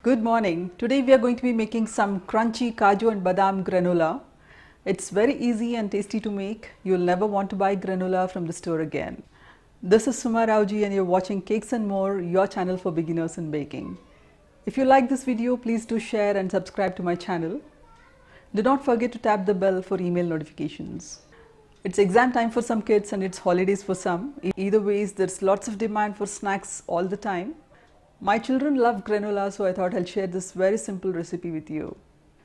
Good morning. Today we are going to be making some crunchy kaju and badam granola. It's very easy and tasty to make. You'll never want to buy granola from the store again. This is Suma Rauji and you're watching Cakes and More, your channel for beginners in baking. If you like this video, please do share and subscribe to my channel. Do not forget to tap the bell for email notifications. It's exam time for some kids and it's holidays for some. Either ways, there's lots of demand for snacks all the time. My children love granola, so I thought I'll share this very simple recipe with you.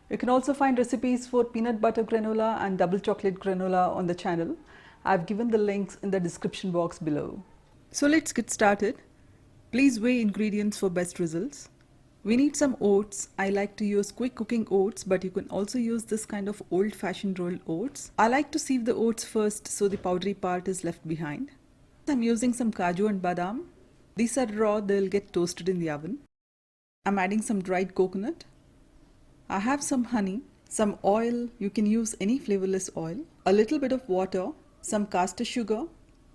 You can also find recipes for peanut butter granola and double chocolate granola on the channel. I've given the links in the description box below. So let's get started. Please weigh ingredients for best results. We need some oats. I like to use quick cooking oats, but you can also use this kind of old-fashioned rolled oats. I like to sieve the oats first so the powdery part is left behind. I'm using some kaju and badam. These are raw, they'll get toasted in the oven. I'm adding some dried coconut. I have some honey, some oil, you can use any flavorless oil, a little bit of water, some caster sugar,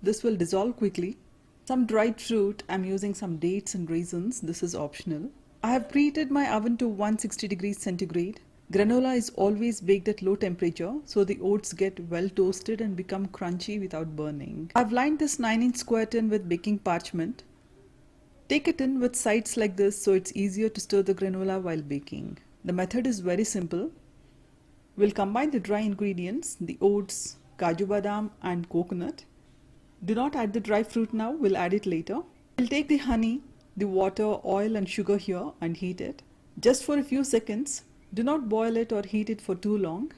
this will dissolve quickly, some dried fruit, I'm using some dates and raisins, this is optional. I have preheated my oven to 160 degrees centigrade. Granola is always baked at low temperature, so the oats get well toasted and become crunchy without burning. I've lined this 9-inch square tin with baking parchment. Take a tin with sides like this so it's easier to stir the granola while baking. The method is very simple. We'll combine the dry ingredients, the oats, kaju badam and coconut. Do not add the dry fruit now, we'll add it later. We'll take the honey, the water, oil and sugar here and heat it. Just for a few seconds. Do not boil it or heat it for too long.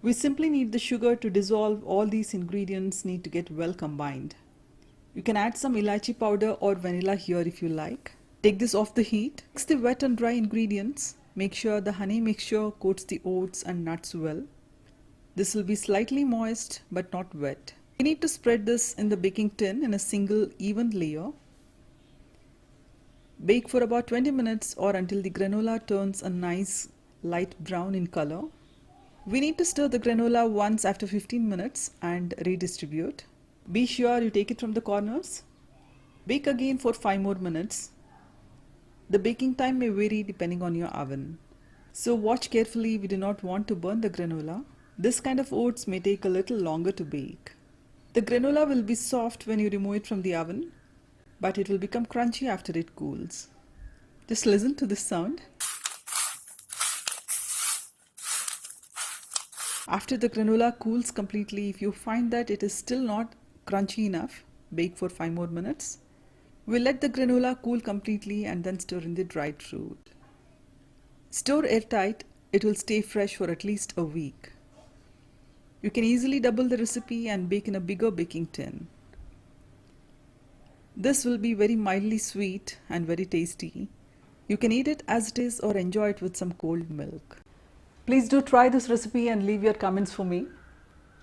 We simply need the sugar to dissolve. All these ingredients need to get well combined. You can add some elaichi powder or vanilla here if you like. Take this off the heat. Mix the wet and dry ingredients. Make sure the honey mixture coats the oats and nuts well. This will be slightly moist but not wet. You need to spread this in the baking tin in a single even layer. Bake for about 20 minutes or until the granola turns a nice light brown in color. We need to stir the granola once after 15 minutes and redistribute. Be sure you take it from the corners. Bake again for 5 more minutes. The baking time may vary depending on your oven. So watch carefully, we do not want to burn the granola. This kind of oats may take a little longer to bake. The granola will be soft when you remove it from the oven, but it will become crunchy after it cools. Just listen to this sound. After the granola cools completely, if you find that it is still not crunchy enough, bake for 5 more minutes. We'll let the granola cool completely and then stir in the dried fruit. Store airtight, it will stay fresh for at least a week. You can easily double the recipe and bake in a bigger baking tin. This will be very mildly sweet and very tasty. You can eat it as it is or enjoy it with some cold milk. Please do try this recipe and leave your comments for me.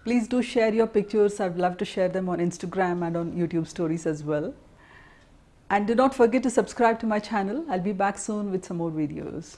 Please do share your pictures. I'd love to share them on Instagram and on YouTube stories as well. And do not forget to subscribe to my channel. I'll be back soon with some more videos.